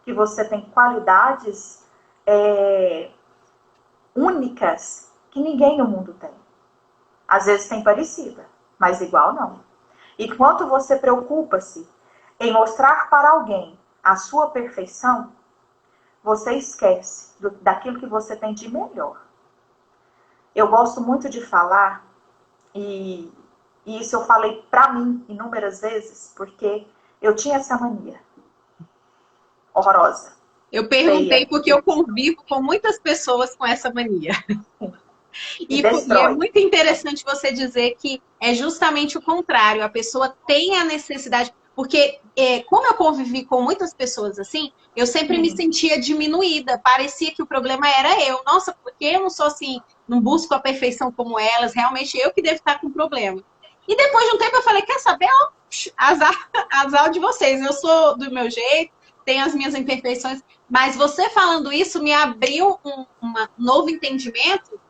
B: que você tem qualidades únicas que ninguém no mundo tem. Às vezes tem parecida, mas igual não. E quando você preocupa-se em mostrar para alguém a sua perfeição, você esquece daquilo que você tem de melhor. Eu gosto muito de falar, e isso eu falei para mim inúmeras vezes, porque eu tinha essa mania horrorosa.
C: Eu perguntei
B: feia,
C: porque eu convivo com muitas pessoas com essa mania. E é
B: destrói.
C: muito interessante você dizer que é justamente o contrário. A pessoa tem a necessidade... Porque, como eu convivi com muitas pessoas assim, eu sempre me sentia diminuída. Parecia que o problema era eu. Nossa, porque eu não sou assim, não busco a perfeição como elas. Realmente eu que devo estar com problema. E depois de um tempo eu falei, quer saber? Azar de vocês. Eu sou do meu jeito, tenho as minhas imperfeições. Mas você falando isso me abriu um novo entendimento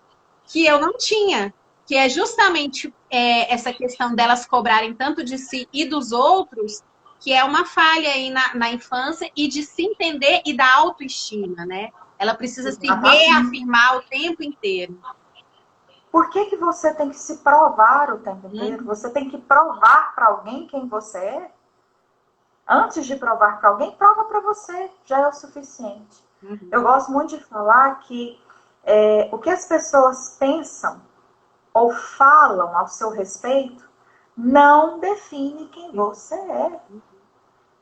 C: que eu não tinha, que é justamente essa questão delas cobrarem tanto de si e dos outros, que é uma falha aí na infância, e de se entender e da autoestima, né? Ela precisa se reafirmar o tempo inteiro.
B: Por que você tem que se provar o tempo inteiro? Você tem que provar para alguém quem você é? Antes de provar para alguém, prova para você, já é o suficiente. Eu gosto muito de falar que o que as pessoas pensam ou falam ao seu respeito não define quem você é.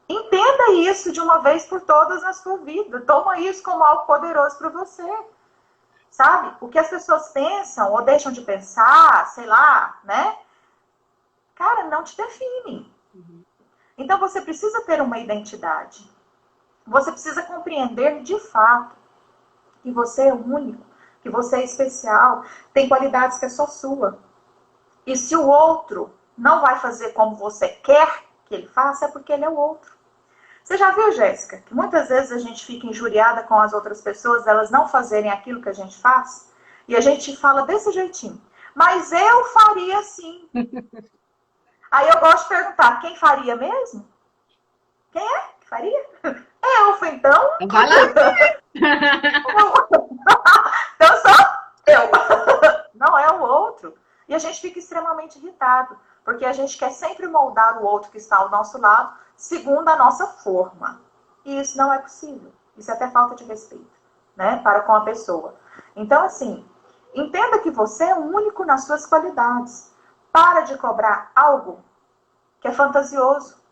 B: Entenda isso de uma vez por todas na sua vida. Toma isso como algo poderoso para você. Sabe? O que as pessoas pensam ou deixam de pensar, sei lá, né? Cara, não te define. Então você precisa ter uma identidade. Você precisa compreender de fato que você é único, que você é especial, tem qualidades que é só sua. E se o outro não vai fazer como você quer que ele faça, é porque ele é o outro. Você já viu, Jéssica, que muitas vezes a gente fica injuriada com as outras pessoas, elas não fazerem aquilo que a gente faz? E a gente fala desse jeitinho. Mas eu faria assim. Aí eu gosto de perguntar, quem faria mesmo? Quem é que faria? Eu, então.
C: Vai lá.
B: Então sou eu. Não é o outro. E a gente fica extremamente irritado, porque a gente quer sempre moldar o outro que está ao nosso lado, segundo a nossa forma. E isso não é possível. Isso é até falta de respeito, né, para com a pessoa. Então, assim, entenda que você é único nas suas qualidades. Para de cobrar algo que é fantasioso.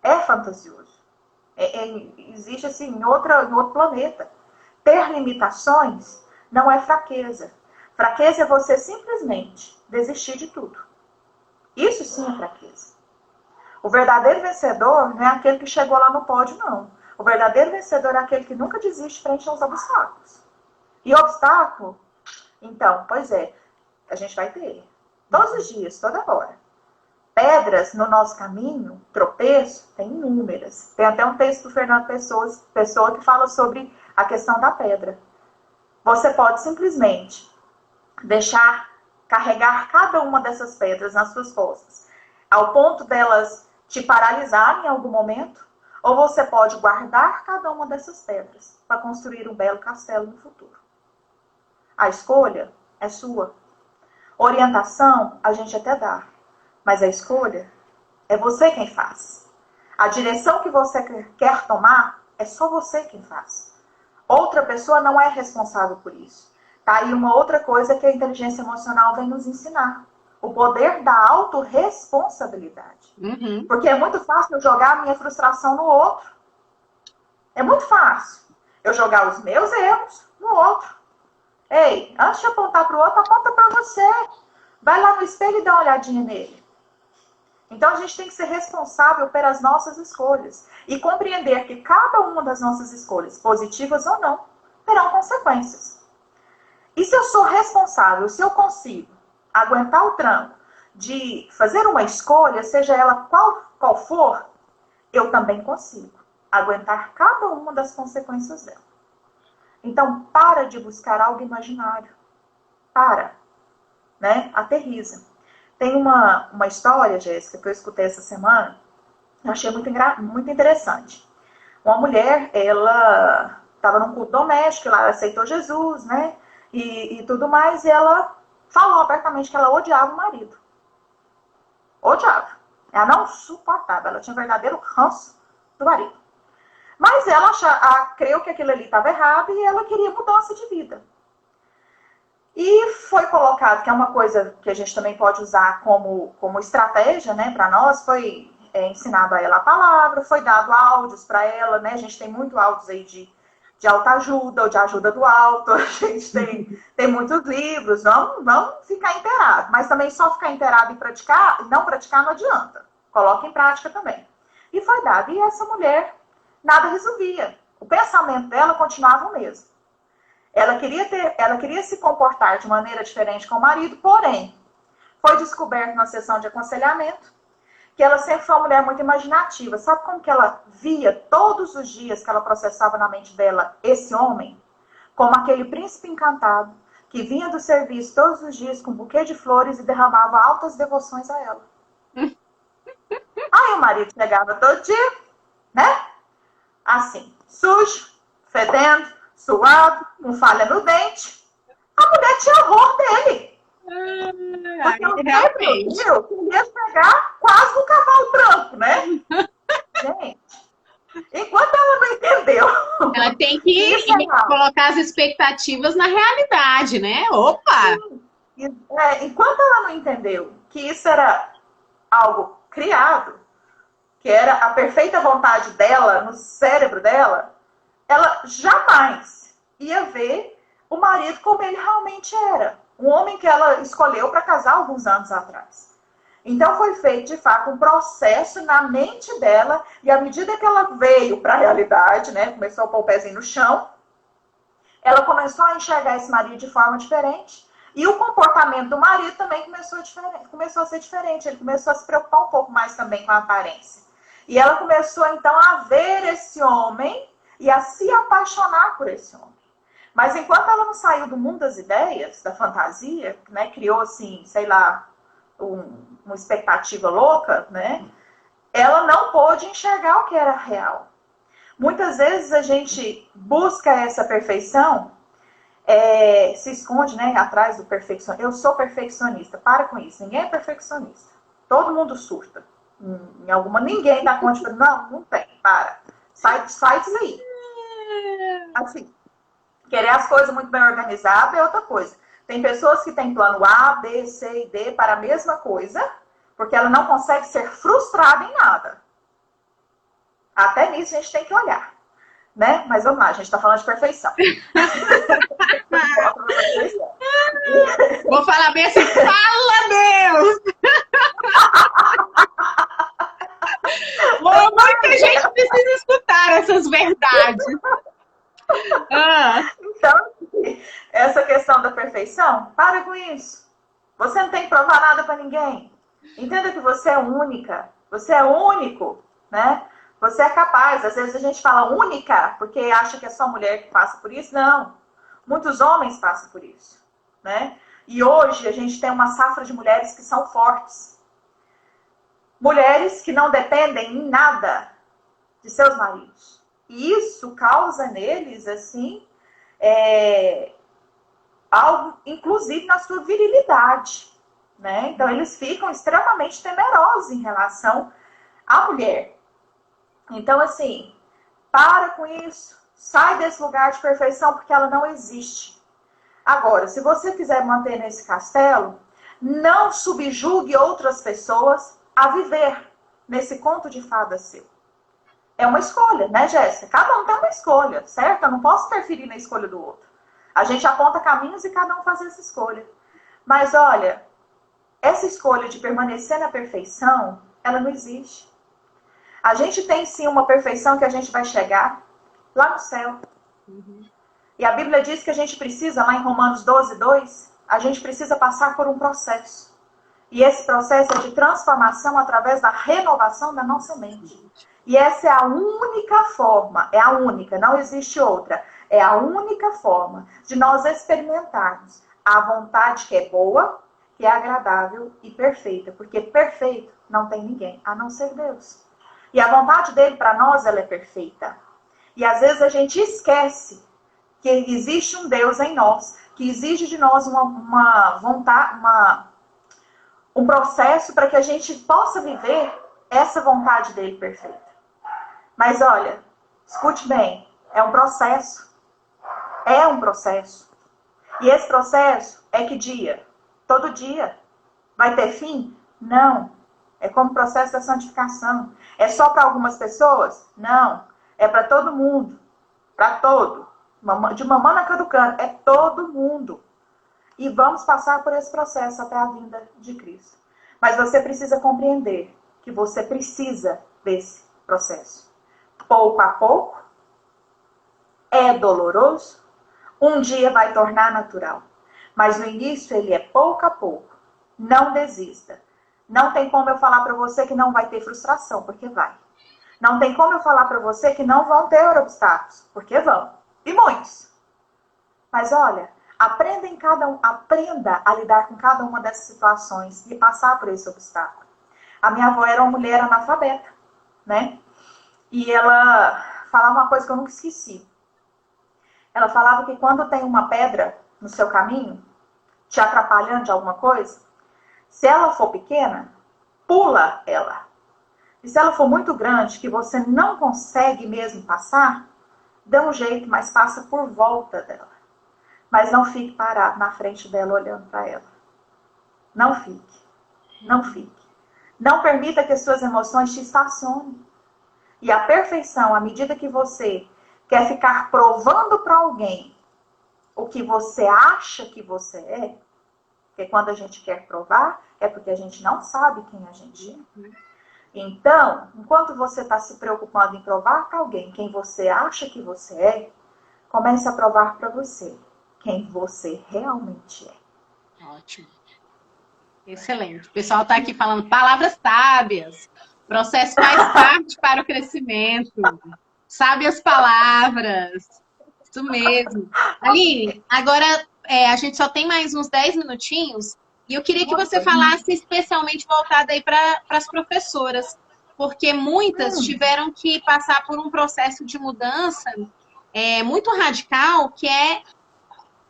B: É fantasioso. Existe assim em outro planeta. Ter limitações não é fraqueza. Fraqueza é você simplesmente desistir de tudo. Isso sim é fraqueza. O verdadeiro vencedor não é aquele que chegou lá no pódio, não. O verdadeiro vencedor é aquele que nunca desiste frente aos obstáculos. E obstáculo, então, pois é, a gente vai ter. Todos os dias, toda hora. Pedras no nosso caminho, tropeço, tem inúmeras. Tem até um texto do Fernando Pessoa que fala sobre a questão da pedra. Você pode simplesmente deixar carregar cada uma dessas pedras nas suas costas, ao ponto delas te paralisarem em algum momento, ou você pode guardar cada uma dessas pedras para construir um belo castelo no futuro. A escolha é sua. Orientação a gente até dá, mas a escolha é você quem faz. A direção que você quer tomar é só você quem faz. Outra pessoa não é responsável por isso. Tá aí uma outra coisa que a inteligência emocional vem nos ensinar. O poder da autorresponsabilidade. Porque é muito fácil eu jogar a minha frustração no outro. É muito fácil eu jogar os meus erros no outro. Ei, antes de apontar para o outro, aponta para você. Vai lá no espelho e dá uma olhadinha nele. Então, a gente tem que ser responsável pelas nossas escolhas e compreender que cada uma das nossas escolhas, positivas ou não, terão consequências. E se eu sou responsável, se eu consigo aguentar o tranco de fazer uma escolha, seja ela qual for, eu também consigo aguentar cada uma das consequências dela. Então, para de buscar algo imaginário. Para, né? Aterriza. Tem uma história, Jéssica, que eu escutei essa semana, eu achei muito interessante. Uma mulher, ela estava num culto doméstico, ela aceitou Jesus, né? E tudo mais, e ela falou abertamente que ela odiava o marido. Odiava. Ela não suportava, ela tinha um verdadeiro ranço do marido. Mas ela creu que aquilo ali estava errado e ela queria mudança de vida. E foi colocado, que é uma coisa que a gente também pode usar como estratégia, né, para nós, foi ensinado a ela a palavra, foi dado áudios para ela, né, a gente tem muito áudios aí de autoajuda ou de ajuda do alto, a gente tem muitos livros, vamos ficar inteirado, mas também só ficar inteirado e não praticar não adianta, coloca em prática também. E foi dado, e essa mulher nada resolvia, o pensamento dela continuava o mesmo. Ela queria se comportar de maneira diferente com o marido, porém, foi descoberto na sessão de aconselhamento que ela sempre foi uma mulher muito imaginativa. Sabe como que ela via todos os dias que ela processava na mente dela esse homem? Como aquele príncipe encantado que vinha do serviço todos os dias com um buquê de flores e derramava altas devoções a ela. Aí o marido chegava todo dia, né? Assim, sujo, fedendo, suado, com falha no dente. A mulher tinha horror dele. Porque o tempo queria chegar quase no cavalo branco, né? Gente, enquanto ela não entendeu.
C: Ela tem que colocar as expectativas na realidade, né? Opa!
B: Enquanto ela não entendeu que isso era algo criado, que era a perfeita vontade dela, no cérebro dela, ela jamais ia ver o marido como ele realmente era. Um homem que ela escolheu para casar alguns anos atrás. Então foi feito, de fato, um processo na mente dela, e à medida que ela veio para a realidade, né, começou a pôr o pezinho no chão, ela começou a enxergar esse marido de forma diferente, e o comportamento do marido também começou a ser diferente. Ele começou a se preocupar um pouco mais também com a aparência. E ela começou, então, a ver esse homem e a se apaixonar por esse homem. Mas enquanto ela não saiu do mundo das ideias, da fantasia, né, criou, assim, sei lá, uma expectativa louca, né, ela não pôde enxergar o que era real. Muitas vezes a gente busca essa perfeição, se esconde, né, atrás do perfeccionismo. Eu sou perfeccionista. Para com isso. Ninguém é perfeccionista. Todo mundo surta. Ninguém dá conta de... Não tem. Para. Sai disso aí. Assim, querer as coisas muito bem organizadas é outra coisa. Tem pessoas que têm plano A, B, C e D para a mesma coisa, porque ela não consegue ser frustrada em nada. Até nisso a gente tem que olhar. Né? Mas vamos lá, a gente está falando de perfeição.
C: Vou falar bem assim, fala Deus! Muita gente precisa escutar essas verdades.
B: Então, essa questão da perfeição, para com isso. Você não tem que provar nada para ninguém. Entenda que você é única. Você é único, né? Você é capaz. Às vezes a gente fala única porque acha que é só mulher que passa por isso. Não. Muitos homens passam por isso, né? E hoje a gente tem uma safra de mulheres que são fortes. Mulheres que não dependem em nada de seus maridos. E isso causa neles, assim, algo, inclusive na sua virilidade, né? Então eles ficam extremamente temerosos em relação à mulher. Então, assim, para com isso. Sai desse lugar de perfeição, porque ela não existe. Agora, se você quiser manter nesse castelo, não subjugue outras pessoas a viver nesse conto de fadas seu. É uma escolha, né, Jéssica? Cada um tem uma escolha, certo? Eu não posso interferir na escolha do outro. A gente aponta caminhos e cada um faz essa escolha. Mas olha, essa escolha de permanecer na perfeição, ela não existe. A gente tem sim uma perfeição que a gente vai chegar lá no céu. E a Bíblia diz que a gente precisa, lá em Romanos 12:2, a gente precisa passar por um processo. E esse processo é de transformação através da renovação da nossa mente. E essa é a única forma, é a única, não existe outra. É a única forma de nós experimentarmos a vontade que é boa, que é agradável e perfeita. Porque perfeito não tem ninguém, a não ser Deus. E a vontade dele para nós, ela é perfeita. E às vezes a gente esquece que existe um Deus em nós, que exige de nós uma vontade, um processo para que a gente possa viver essa vontade dele perfeita. Mas olha, escute bem, é um processo. É um processo. E esse processo é que dia? Todo dia. Vai ter fim? Não. É como o processo da santificação. É só para algumas pessoas? Não. É para todo mundo. Para todo. De mamãe na caducana. É todo mundo. E vamos passar por esse processo até a vinda de Cristo. Mas você precisa compreender que você precisa desse processo. Pouco a pouco. É doloroso. Um dia vai tornar natural. Mas no início ele é pouco a pouco. Não desista. Não tem como eu falar para você que não vai ter frustração, porque vai. Não tem como eu falar para você que não vão ter obstáculos, porque vão. E muitos. Mas olha, aprenda a lidar com cada uma dessas situações e passar por esse obstáculo. A minha avó era uma mulher analfabeta, né? E ela falava uma coisa que eu nunca esqueci. Ela falava que quando tem uma pedra no seu caminho, te atrapalhando de alguma coisa, se ela for pequena, pula ela. E se ela for muito grande, que você não consegue mesmo passar, dê um jeito, mas passa por volta dela. Mas não fique parado na frente dela olhando para ela. Não fique. Não fique. Não permita que as suas emoções te estacionem. E a perfeição, à medida que você quer ficar provando para alguém o que você acha que você é, porque quando a gente quer provar, é porque a gente não sabe quem a gente é. Então, enquanto você está se preocupando em provar para alguém quem você acha que você é, comece a provar para você quem você realmente é.
C: Ótimo. Excelente. O pessoal está aqui falando palavras sábias. O processo faz parte para o crescimento. Sábias palavras. Isso mesmo. Aline, agora a gente só tem mais uns 10 minutinhos e eu queria que você falasse especialmente voltada aí para as professoras, porque muitas tiveram que passar por um processo de mudança muito radical, que é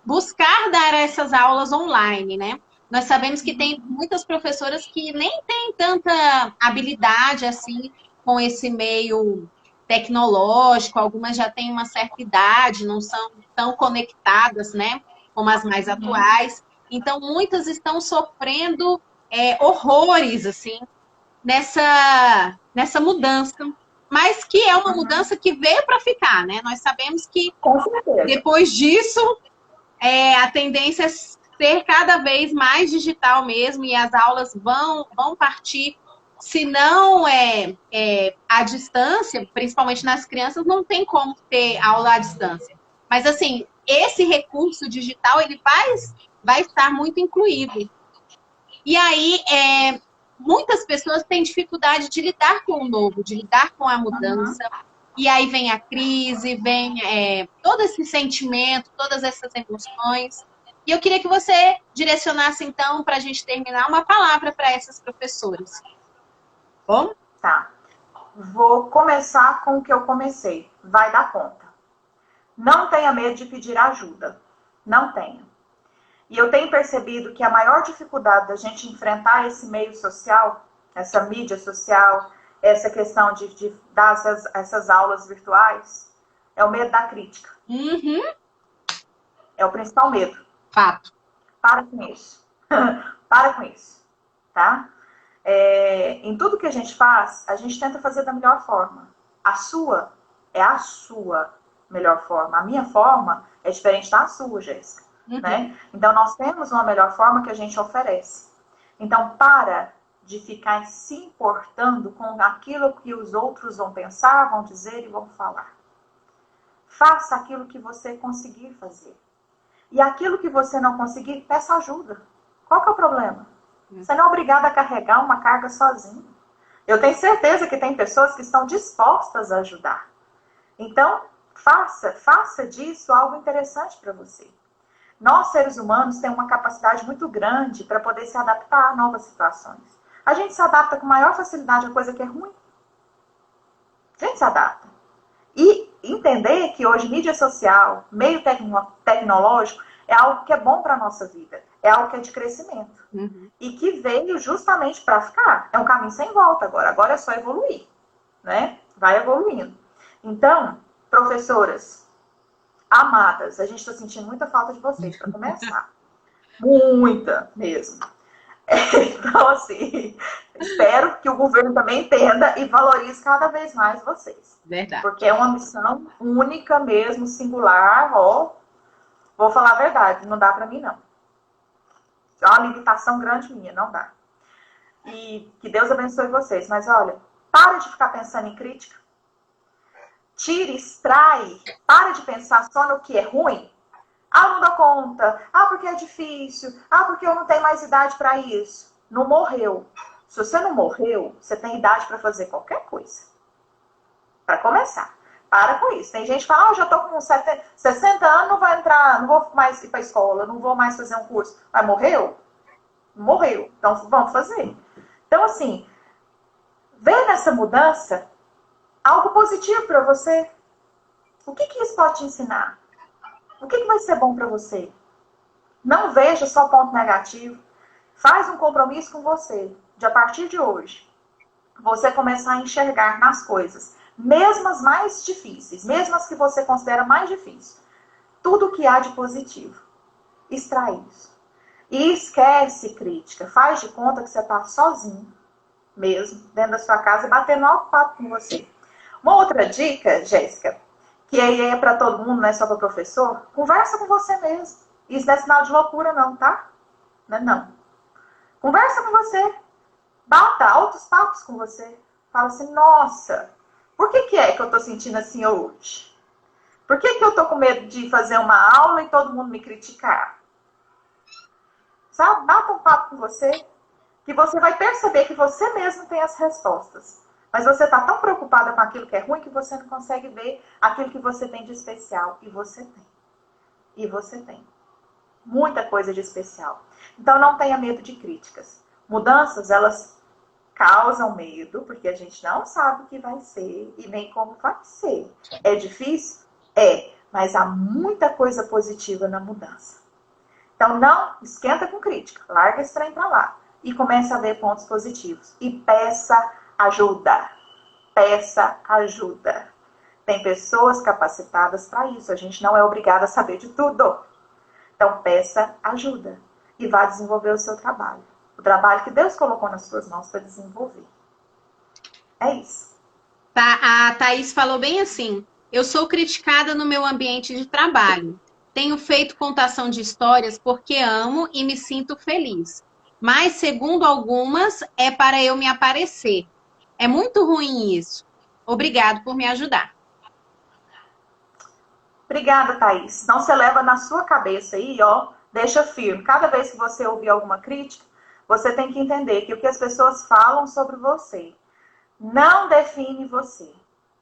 C: buscar dar essas aulas online, né? Nós sabemos que tem muitas professoras que nem têm tanta habilidade assim com esse meio tecnológico, algumas já têm uma certa idade, não são tão conectadas, né, como as mais atuais. Então, muitas estão sofrendo horrores, assim, nessa mudança. Mas que é uma mudança que veio para ficar, né? Nós sabemos que depois disso, a tendência é ser cada vez mais digital mesmo, e as aulas vão partir. Se não à distância, principalmente nas crianças, não tem como ter aula à distância. Mas, assim, esse recurso digital, ele vai estar muito incluído. E aí, muitas pessoas têm dificuldade de lidar com o novo, de lidar com a mudança. E aí vem a crise, vem todo esse sentimento, todas essas emoções. E eu queria que você direcionasse, então, para a gente terminar, uma palavra para essas professoras. Bom?
B: Tá. Vou começar com o que eu comecei. Vai dar conta. Não tenha medo de pedir ajuda. Não tenha. E eu tenho percebido que a maior dificuldade da gente enfrentar esse meio social, essa mídia social, essa questão de dar essas aulas virtuais, é o medo da crítica. É o principal medo.
C: Fato.
B: Para com isso. Para com isso. Tá? Em tudo que a gente faz, a gente tenta fazer da melhor forma. A sua é a sua melhor forma. A minha forma É diferente da sua, Jéssica, né? Então, nós temos uma melhor forma que a gente oferece. Então, para de ficar se importando com aquilo que os outros vão pensar, vão dizer e vão falar. Faça aquilo que você conseguir fazer. E aquilo que você não conseguir, peça ajuda. Qual que é o problema? Você não é obrigado a carregar uma carga sozinho. Eu tenho certeza que tem pessoas que estão dispostas a ajudar. Então, faça disso algo interessante para você. Nós, seres humanos, temos uma capacidade muito grande para poder se adaptar a novas situações. A gente se adapta com maior facilidade a coisa que é ruim. A gente se adapta. E entender que hoje mídia social, meio tecnológico, é algo que é bom para a nossa vida. É algo que é de crescimento. E que veio justamente para ficar. É um caminho sem volta agora. Agora é só evoluir. Né? Vai evoluindo. Então, professoras amadas, a gente está sentindo muita falta de vocês para começar. Muita mesmo. Então, assim, espero que o governo também entenda e valorize cada vez mais vocês.
C: Verdade.
B: Porque é uma missão única mesmo, singular, ó. Vou falar a verdade, não dá para mim, não. É uma limitação grande minha, não dá. E que Deus abençoe vocês. Mas, olha, para de ficar pensando em crítica. Tire, extrai. Para de pensar só no que é ruim. Ah, não dou conta. Ah, porque é difícil. Ah, porque eu não tenho mais idade para isso. Não morreu. Se você não morreu, você tem idade para fazer qualquer coisa. Para começar. Para com isso. Tem gente que fala, eu já estou com 60 anos, não vou entrar, não vou mais ir para a escola, não vou mais fazer um curso. Mas morreu? Morreu. Então, vamos fazer. Então, assim, vê nessa mudança algo positivo para você. O que isso pode te ensinar? O que vai ser bom para você? Não veja só ponto negativo. Faz um compromisso com você, de a partir de hoje, você começar a enxergar nas coisas, mesmo as mais difíceis, mesmo as que você considera mais difíceis, tudo que há de positivo. Extrai isso. E esquece crítica. Faz de conta que você está sozinho, mesmo, dentro da sua casa, e batendo alto papo com você. Uma outra dica, Jéssica, que aí é para todo mundo, não é só para o professor, conversa com você mesmo. Isso não é sinal de loucura não, tá? Não. Conversa com você. Bata altos papos com você. Fala assim, nossa, por que é que eu estou sentindo assim hoje? Por que eu estou com medo de fazer uma aula e todo mundo me criticar? Sabe? Bata um papo com você, que você vai perceber que você mesmo tem as respostas. Mas você está tão preocupada com aquilo que é ruim que você não consegue ver aquilo que você tem de especial. E você tem. E você tem. Muita coisa de especial. Então não tenha medo de críticas. Mudanças, elas causam medo, porque a gente não sabe o que vai ser e nem como vai ser. É difícil? É. Mas há muita coisa positiva na mudança. Então não esquenta com crítica. Larga esse trem pra lá. E comece a ver pontos positivos. E peça ajuda. Peça ajuda. Tem pessoas capacitadas para isso. A gente não é obrigada a saber de tudo. Então, peça ajuda. E vá desenvolver o seu trabalho. O trabalho que Deus colocou nas suas mãos para desenvolver. É isso.
C: A Thaís falou bem assim. Eu sou criticada no meu ambiente de trabalho. Tenho feito contação de histórias porque amo e me sinto feliz. Mas, segundo algumas, é para eu me aparecer. É muito ruim isso. Obrigado por me ajudar.
B: Obrigada, Thaís. Não se leva na sua cabeça aí, ó. Deixa firme. Cada vez que você ouvir alguma crítica, você tem que entender que o que as pessoas falam sobre você não define você.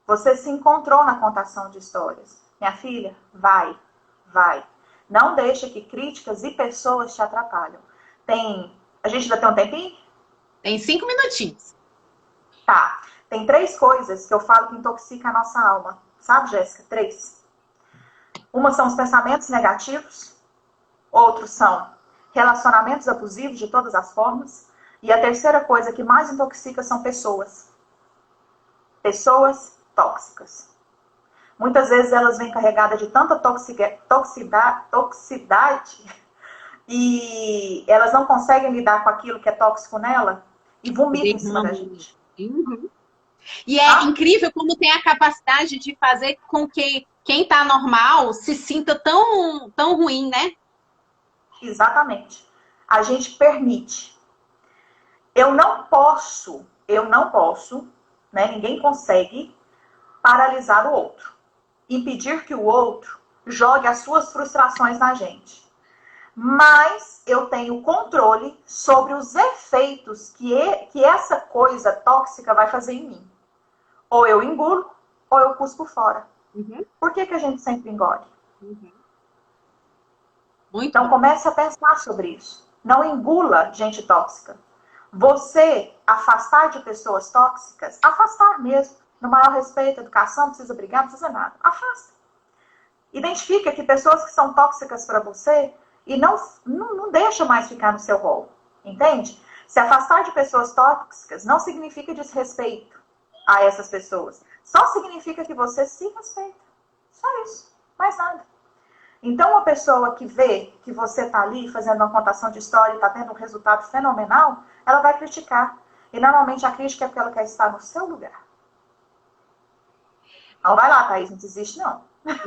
B: Você se encontrou na contação de histórias. Minha filha, vai. Não deixa que críticas e pessoas te atrapalham. A gente ainda tem um tempinho?
C: Tem 5 minutinhos.
B: Tá. Tem 3 coisas que eu falo que intoxica a nossa alma. Sabe, Jéssica? 3. Uma são os pensamentos negativos. Outros são relacionamentos abusivos de todas as formas. E a terceira coisa que mais intoxica são pessoas. Pessoas tóxicas. Muitas vezes elas vêm carregadas de tanta toxicidade e elas não conseguem lidar com aquilo que é tóxico nela e vomitam em cima da gente.
C: E é incrível como tem a capacidade de fazer com que quem tá normal se sinta tão, tão ruim, né?
B: Exatamente. A gente permite. Eu não posso, né? Ninguém consegue paralisar o outro. Impedir que o outro jogue as suas frustrações na gente. Mas eu tenho controle sobre os efeitos que essa coisa tóxica vai fazer em mim. Ou eu engulo, ou eu cuspo fora.
C: Uhum.
B: Por que a gente sempre engole?
C: Uhum. Muito
B: Então
C: bom.
B: comece a pensar sobre isso. Não engula gente tóxica. Você afastar de pessoas tóxicas, afastar mesmo. No maior respeito, educação, não precisa brigar, não precisa nada. Afasta. Identifica que pessoas que são tóxicas para você e não deixa mais ficar no seu rol. Entende? Se afastar de pessoas tóxicas não significa desrespeito a essas pessoas. Só significa que você se respeita. Só isso. Mais nada. Então, uma pessoa que vê que você está ali fazendo uma contação de história e está tendo um resultado fenomenal, ela vai criticar. E normalmente a crítica é porque ela quer estar no seu lugar. Não vai lá, Thaís, não desiste não.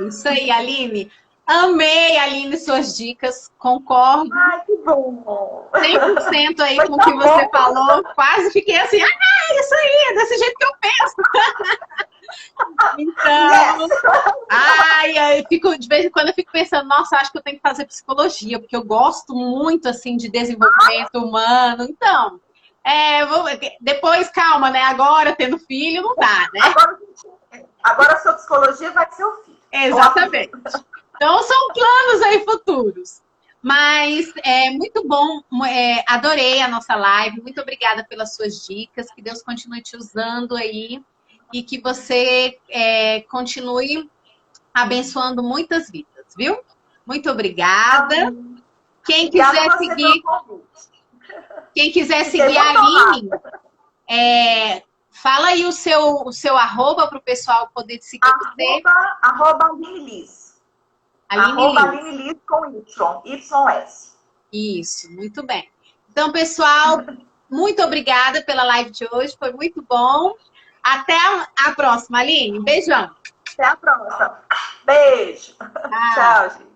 C: Isso aí, Aline. Amei, Aline, suas dicas. Concordo
B: Ai, que bom!
C: 100% aí
B: Foi
C: com o que
B: tão
C: você
B: bom.
C: falou. Quase fiquei assim, isso aí, é desse jeito que eu penso. Então,
B: Yes!
C: eu fico, de vez em quando eu fico pensando, nossa, acho que eu tenho que fazer psicologia, porque eu gosto muito, assim, de desenvolvimento humano. Então, depois, calma, né? Agora, tendo filho, não dá, né?
B: Agora a sua psicologia vai ser o filho.
C: Exatamente. Então, são planos aí futuros. Mas é muito bom, adorei a nossa live. Muito obrigada pelas suas dicas. Que Deus continue te usando aí e que você continue abençoando muitas vidas, viu? Muito obrigada.
B: Amém.
C: Quem
B: Obrigada
C: quiser
B: a você
C: seguir,
B: pelo convite.
C: quem quiser
B: Fiquei
C: seguir a
B: muito
C: Aline,
B: honrada.
C: fala aí o seu arroba para o pessoal poder seguir você.
B: Arroba Aline Liz.
C: Aline
B: Arroba
C: Liz.
B: Aline Liz com Y. YS.
C: Isso, muito bem. Então, pessoal, muito obrigada pela live de hoje, foi muito bom. Até a próxima, Aline. Beijão.
B: Até a próxima. Beijo. Tchau, gente.